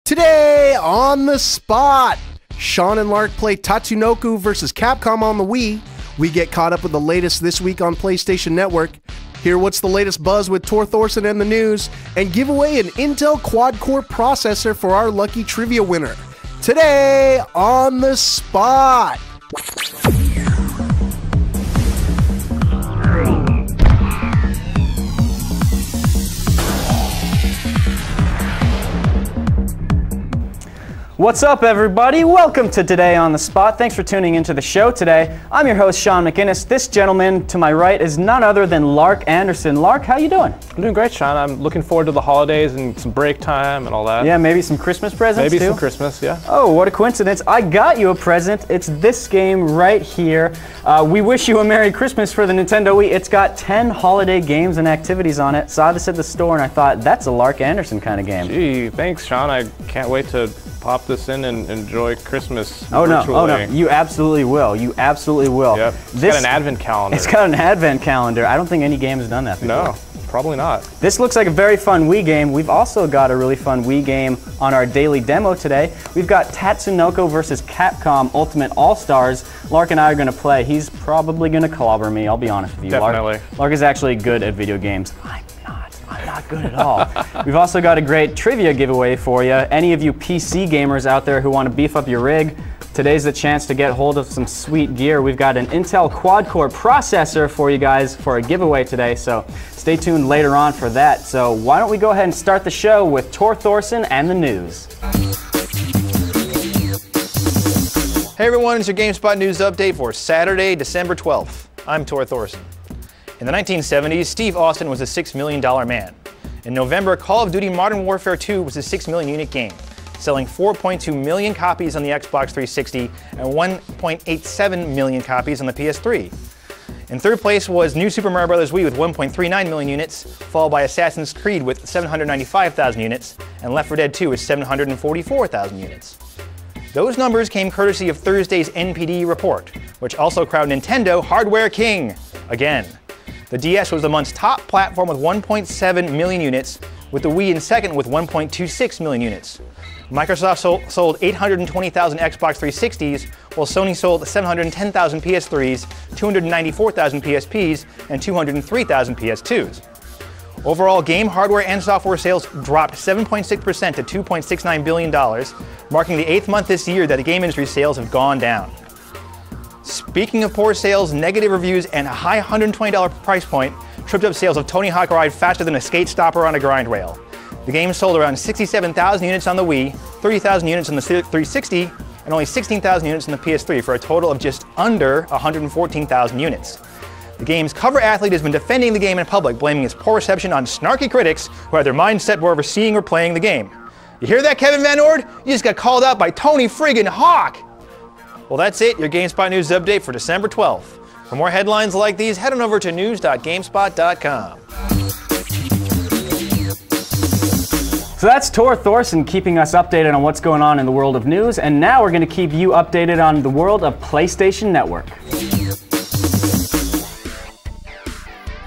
Today on the spot, Sean and Lark play Tatsunoko vs. Capcom on the Wii. We get caught up with the latest this week on PlayStation Network. Hear what's the latest buzz with Tor Thorson and the news, and give away an Intel quad-core processor for our lucky trivia winner. Today on the spot. What's up, everybody? Welcome to Today on the Spot. Thanks for tuning into the show today. I'm your host, Sean McInnes. This gentleman to my right is none other than Lark Anderson. Lark, how you doing? I'm doing great, Sean. I'm looking forward to the holidays and some break time and all that. Yeah, maybe some Christmas presents Maybe too? some Christmas, yeah. Oh, what a coincidence. I got you a present. It's this game right here. We wish you a Merry Christmas for the Nintendo Wii. It's got 10 holiday games and activities on it. Saw this at the store and I thought, that's a Lark Anderson kind of game. Gee, thanks, Sean. I can't wait to pop this in and enjoy Christmas virtually. Oh no, you absolutely will. You absolutely will. Yep. It's got an advent calendar. It's got an advent calendar. I don't think any game has done that before. No, probably not. This looks like a very fun Wii game. We've also got a really fun Wii game on our daily demo today. We've got Tatsunoko vs. Capcom Ultimate AllStars. Lark and I are going to play. He's probably going to clobber me, I'll be honest with you. Definitely. Lark is actually good at video games. I'm not good at all. We've also got a great trivia giveaway for you. Any of you PC gamers out there who want to beef up your rig, today's the chance to get hold of some sweet gear. We've got an Intel quad-core processor for you guys for a giveaway today, so stay tuned later on for that. So why don't we go ahead and start the show with Tor Thorson and the news. Hey everyone, it's your GameSpot news update for Saturday, December 12th. I'm Tor Thorson. In the 1970s, Steve Austin was a $6 million man. In November, Call of Duty Modern Warfare 2 was a 6 million unit game, selling 4.2 million copies on the Xbox 360 and 1.87 million copies on the PS3. In third place was New Super Mario Bros. Wii with 1.39 million units, followed by Assassin's Creed with 795,000 units, and Left 4 Dead 2 with 744,000 units. Those numbers came courtesy of Thursday's NPD report, which also crowned Nintendo Hardware King again. The DS was the month's top platform with 1.7 million units, with the Wii in second with 1.26 million units. Microsoft sold 820,000 Xbox 360s, while Sony sold 710,000 PS3s, 294,000 PSPs, and 203,000 PS2s. Overall, game hardware and software sales dropped 7.6% to $2.69 billion, marking the 8th month this year that the game industry sales have gone down. Speaking of poor sales, negative reviews, and a high $120 price point tripped up sales of Tony Hawk Ride faster than a skate stopper on a grind rail. The game sold around 67,000 units on the Wii, 30,000 units on the 360, and only 16,000 units on the PS3 for a total of just under 114,000 units. The game's cover athlete has been defending the game in public, blaming its poor reception on snarky critics who had their minds set more over seeing or playing the game. You hear that, Kevin Van Ord? You just got called out by Tony friggin' Hawk! Well, that's it, your GameSpot news update for December 12th. For more headlines like these, head on over to news.gamespot.com. So that's Tor Thorson keeping us updated on what's going on in the world of news, and now we're going to keep you updated on the world of PlayStation Network.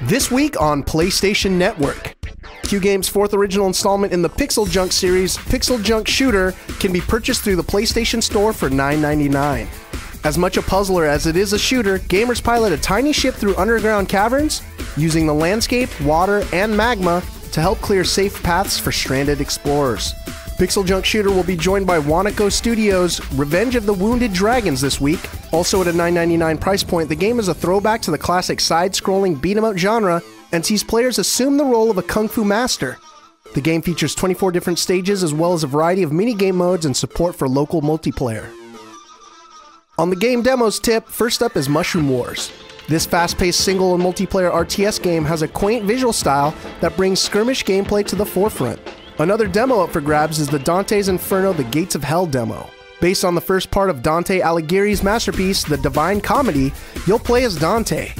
This week on PlayStation Network, Q-Game's fourth original installment in the Pixel Junk series, Pixel Junk Shooter, can be purchased through the PlayStation Store for $9.99. As much a puzzler as it is a shooter, gamers pilot a tiny ship through underground caverns, using the landscape, water, and magma to help clear safe paths for stranded explorers. Pixel Junk Shooter will be joined by Wanako Studios' Revenge of the Wounded Dragons this week. Also at a $9.99 price point, the game is a throwback to the classic side-scrolling beat-em-up genre and sees players assume the role of a kung fu master. The game features 24 different stages as well as a variety of mini-game modes and support for local multiplayer. On the game demos tip, first up is Mushroom Wars. This fast-paced single and multiplayer RTS game has a quaint visual style that brings skirmish gameplay to the forefront. Another demo up for grabs is the Dante's Inferno: The Gates of Hell demo. Based on the first part of Dante Alighieri's masterpiece, The Divine Comedy, you'll play as Dante.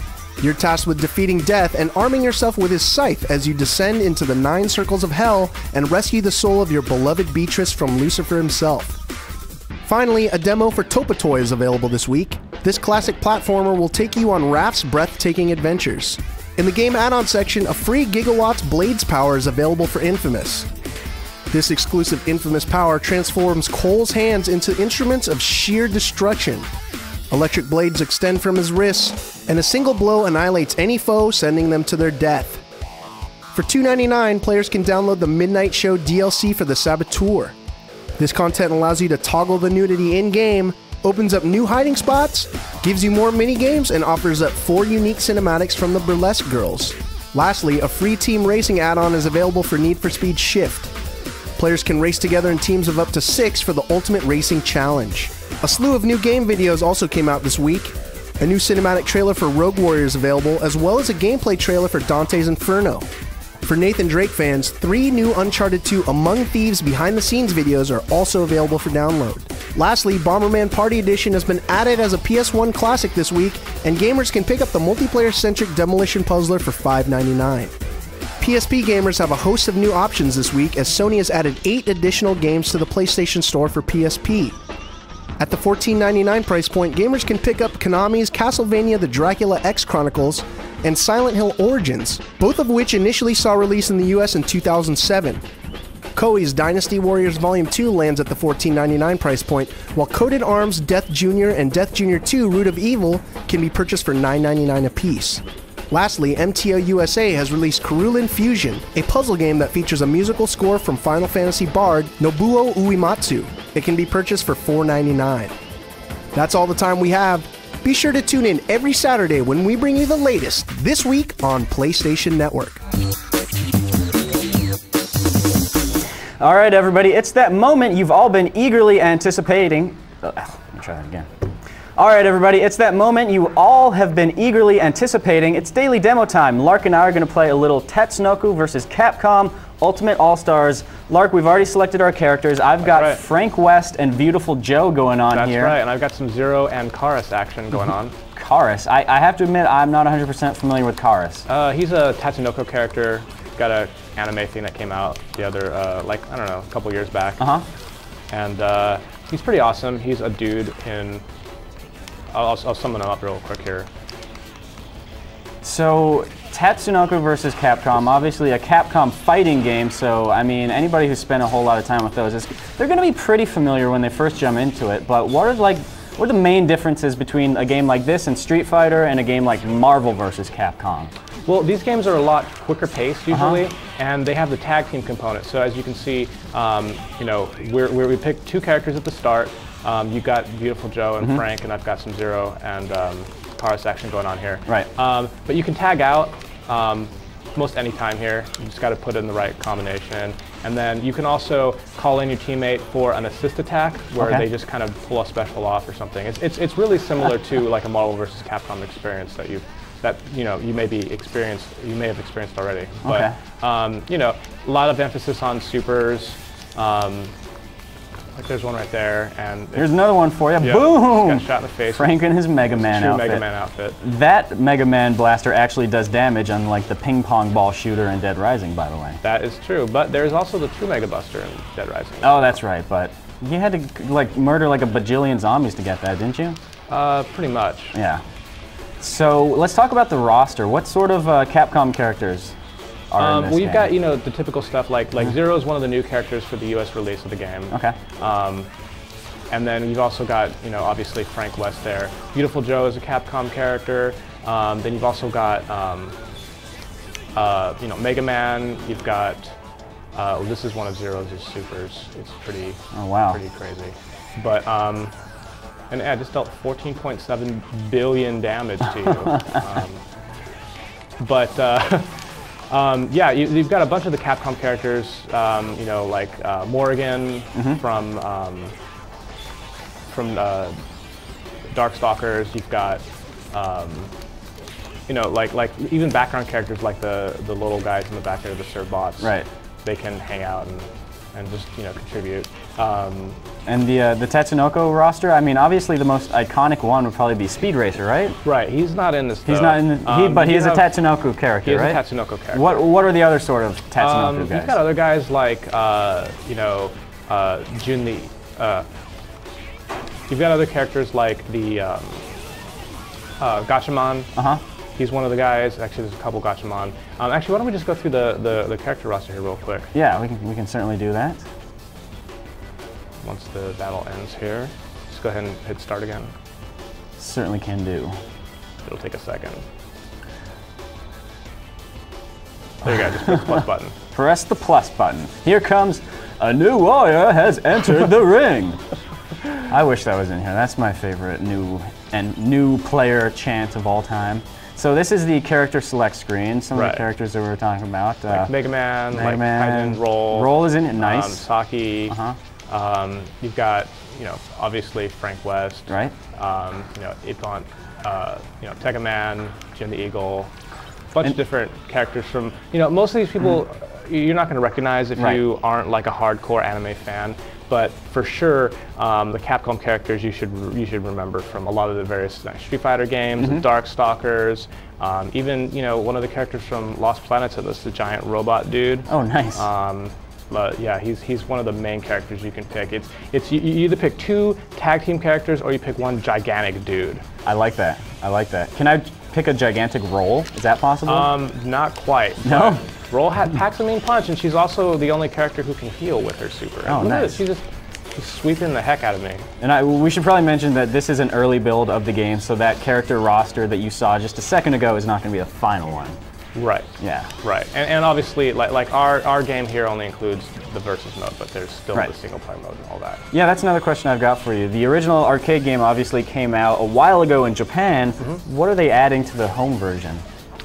You're tasked with defeating death and arming yourself with his scythe as you descend into the 9 circles of hell and rescue the soul of your beloved Beatrice from Lucifer himself. Finally, a demo for Topatoy is available this week. This classic platformer will take you on Raph's breathtaking adventures. In the game add-on section, a free Gigawatts Blades power is available for Infamous. This exclusive infamous power transforms Cole's hands into instruments of sheer destruction. Electric blades extend from his wrists, and a single blow annihilates any foe, sending them to their death. For $2.99, players can download the Midnight Show DLC for the Saboteur. This content allows you to toggle the nudity in-game, opens up new hiding spots, gives you more minigames, and offers up 4 unique cinematics from the Burlesque Girls. Lastly, a free team racing add-on is available for Need for Speed Shift. Players can race together in teams of up to 6 for the Ultimate Racing Challenge. A slew of new game videos also came out this week. A new cinematic trailer for Rogue Warrior is available, as well as a gameplay trailer for Dante's Inferno. For Nathan Drake fans, 3 new Uncharted 2 Among Thieves behind-the-scenes videos are also available for download. Lastly, Bomberman Party Edition has been added as a PS1 classic this week, and gamers can pick up the multiplayer-centric Demolition Puzzler for $5.99. PSP gamers have a host of new options this week, as Sony has added 8 additional games to the PlayStation Store for PSP. At the $14.99 price point, gamers can pick up Konami's Castlevania The Dracula X Chronicles and Silent Hill Origins, both of which initially saw release in the US in 2007. Koei's Dynasty Warriors Volume 2 lands at the $14.99 price point, while Coded Arms Death Jr. and Death Jr. 2 Root of Evil can be purchased for $9.99 apiece. Lastly, MTO USA has released Kurulin Fusion, a puzzle game that features a musical score from Final Fantasy bard Nobuo Uematsu. It can be purchased for $4.99. That's all the time we have. Be sure to tune in every Saturday when we bring you the latest this week on PlayStation Network. All right, everybody, it's that moment you've all been eagerly anticipating. Let me try that again. All right, everybody, it's that moment you all have been eagerly anticipating. It's daily demo time. Lark and I are going to play a little Tatsunoko versus Capcom Ultimate All-Stars. Lark, we've already selected our characters. I've got Frank West and Beautiful Joe going on here. That's right, and I've got some Zero and Karis action going on. Karis. I have to admit, I'm not 100% familiar with Karis. He's a Tatsunoko character. Got an anime thing that came out the other, like, I don't know, a couple years back. And he's pretty awesome. He's a dude in... I'll summon him up real quick here. So, Tatsunoko versus Capcom, obviously a Capcom fighting game, so I mean, anybody who's spent a whole lot of time with those, they're going to be pretty familiar when they first jump into it, but what are the main differences between a game like this and Street Fighter and a game like Marvel versus Capcom? Well, these games are a lot quicker paced usually, and they have the tag team component. So as you can see, you know, we picked 2 characters at the start. You got Beautiful Joe and Frank, and I've got some Zero and Karis action going on here. Right. But you can tag out most any time here. You just got to put in the right combination. And then you can also call in your teammate for an assist attack, where they just kind of pull a special off or something. It's really similar to like a Marvel versus Capcom experience that you may have experienced already. But you know, a lot of emphasis on supers. Like there's one right there, and there's another one for you. Yeah, Boom! Got shot in the face. Frank in his Mega Man outfit. Mega Man outfit. That Mega Man blaster actually does damage, unlike the ping pong ball shooter in Dead Rising, by the way. That is true, but there's also the True Mega Buster in Dead Rising. Oh, that's right, but you had to like murder like a bajillion zombies to get that, didn't you? Pretty much. Yeah. So let's talk about the roster. What sort of Capcom characters are in this well, you've game? got, you know, the typical stuff like Zero is one of the new characters for the US release of the game. Okay. And then you've also got, you know, obviously Frank West there. Beautiful Joe is a Capcom character. Then you've also got, you know, Mega Man. You've got, this is one of Zero's supers. It's pretty, pretty crazy. But, and yeah, I just dealt 14.7 billion damage to you. Yeah, you've got a bunch of the Capcom characters, you know, like Morrigan from Darkstalkers. You've got, you know, like even background characters like the little guys in the back there, the Serb bots. Right. They can hang out and just, you know, contribute. And the Tatsunoko roster, I mean, obviously the most iconic one would probably be Speed Racer, right? Right. He's not in this. He's not in. But he is a Tatsunoko character, right? He is a Tatsunoko character. What are the other sort of Tatsunoko guys? You've got other guys like you know, Jun-Li. You've got other characters like the Gatchaman. He's one of the guys. Actually, there's a couple Gachamon. Actually, why don't we just go through the character roster here real quick? Yeah, we can certainly do that. Once the battle ends here, just go ahead and hit start again. Certainly can do. It'll take a second. There you go, just press the plus button. Press the plus button. Here comes a new warrior has entered the ring. I wish that was in here. That's my favorite new player chant of all time. So this is the character select screen. Some of the characters that we were talking about. Like Mega Man, Raiden, Roll. Roll is in it. Nice. Saki. You've got, obviously Frank West. Right. Ipon, Tega Man, Jim the Eagle. Bunch of different characters from, most of these people you're not going to recognize if you aren't like a hardcore anime fan, but for sure the Capcom characters you should remember from a lot of the various Street Fighter games, Darkstalkers, even one of the characters from Lost Planets, that's the giant robot dude. Oh, nice. But yeah, he's one of the main characters you can pick. It's you either pick 2 tag team characters or you pick one gigantic dude. I like that. I like that. Can I pick a gigantic Roll? Is that possible? Not quite. No? Roll packs a mean punch, and she's also the only character who can heal with her super. Oh, nice. She's sweeping the heck out of me. And we should probably mention that this is an early build of the game, so that character roster that you saw just a second ago is not going to be the final one. Right. Yeah. Right. And obviously, like our game here only includes the versus mode, but there's still the single player mode and all that. Yeah, that's another question I've got for you. The original arcade game obviously came out a while ago in Japan. What are they adding to the home version?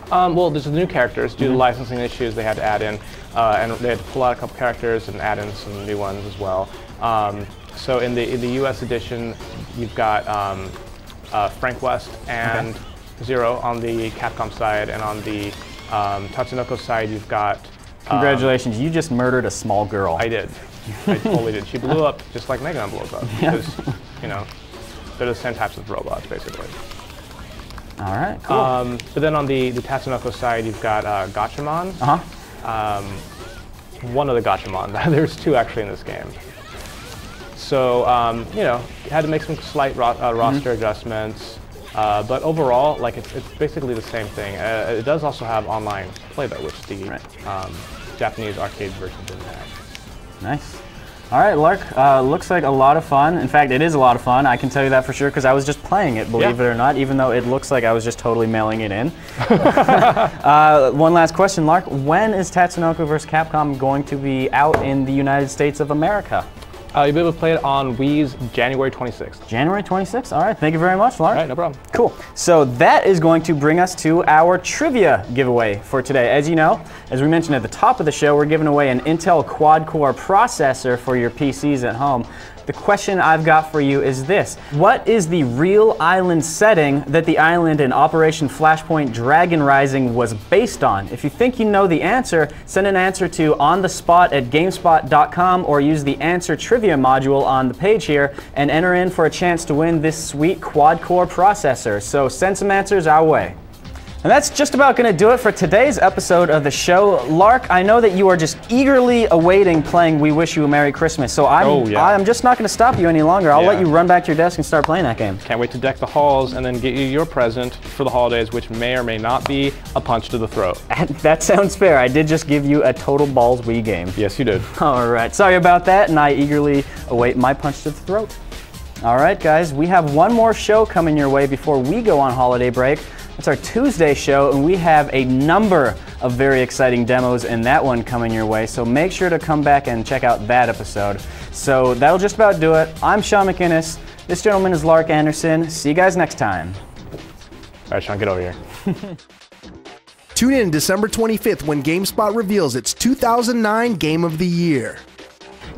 Well, there's the new characters. Due to licensing issues, they had to add in, and they had to pull out a couple characters and add in some new ones as well. So in the U.S. edition, you've got Frank West and Zero on the Capcom side, and on the Tatsunoko side, you've got... Congratulations, you just murdered a small girl. I did. I totally did. She blew up just like Mega Man blows up. Because, they're the same types of robots, basically. All right, cool. But then on the Tatsunoko side, you've got Gachamon. One of the Gachamon. There's 2 actually in this game. So, had to make some slight roster adjustments. But overall, like it's basically the same thing. It does also have online play, though, which the Japanese arcade version didn't have. Nice. All right, Lark, looks like a lot of fun. In fact, it is a lot of fun. I can tell you that for sure because I was just playing it, believe it or not, even though it looks like I was just totally mailing it in. One last question, Lark. When is Tatsunoko vs. Capcom going to be out in the United States of America? You'll be able to play it on Wii's January 26th. January 26th? All right, thank you very much, Lark. All right, no problem. Cool. So that is going to bring us to our trivia giveaway for today. As you know, as we mentioned at the top of the show, we're giving away an Intel quad-core processor for your PCs at home. The question I've got for you is this. What is the real island setting that the island in Operation Flashpoint Dragon Rising was based on? If you think you know the answer, send an answer to onthespot@gamespot.com or use the answer trivia module on the page here and enter in for a chance to win this sweet quad-core processor. So send some answers our way. And that's just about going to do it for today's episode of the show. Lark, I know that you are just eagerly awaiting playing We Wish You a Merry Christmas, so I'm just not going to stop you any longer. I'll let you run back to your desk and start playing that game. Can't wait to deck the halls and then get you your present for the holidays, which may or may not be a punch to the throat. That sounds fair. I did just give you a total balls Wii game. Yes, you did. All right. Sorry about that, and I eagerly await my punch to the throat. All right, guys, we have one more show coming your way before we go on holiday break. It's our Tuesday show, and we have a number of very exciting demos in that one coming your way, so make sure to come back and check out that episode. So that'll just about do it. I'm Sean McInnes. This gentleman is Lark Anderson. See you guys next time. All right, Sean, get over here. Tune in December 25th when GameSpot reveals its 2009 Game of the Year.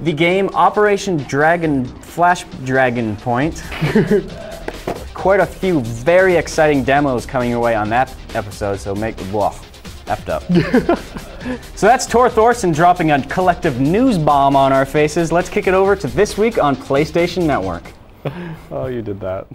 The game Operation Flash Dragon Point. Quite a few very exciting demos coming your way on that episode, so effed up. So that's Tor Thorson dropping a collective news bomb on our faces. Let's kick it over to This Week on PlayStation Network. Oh, you did that.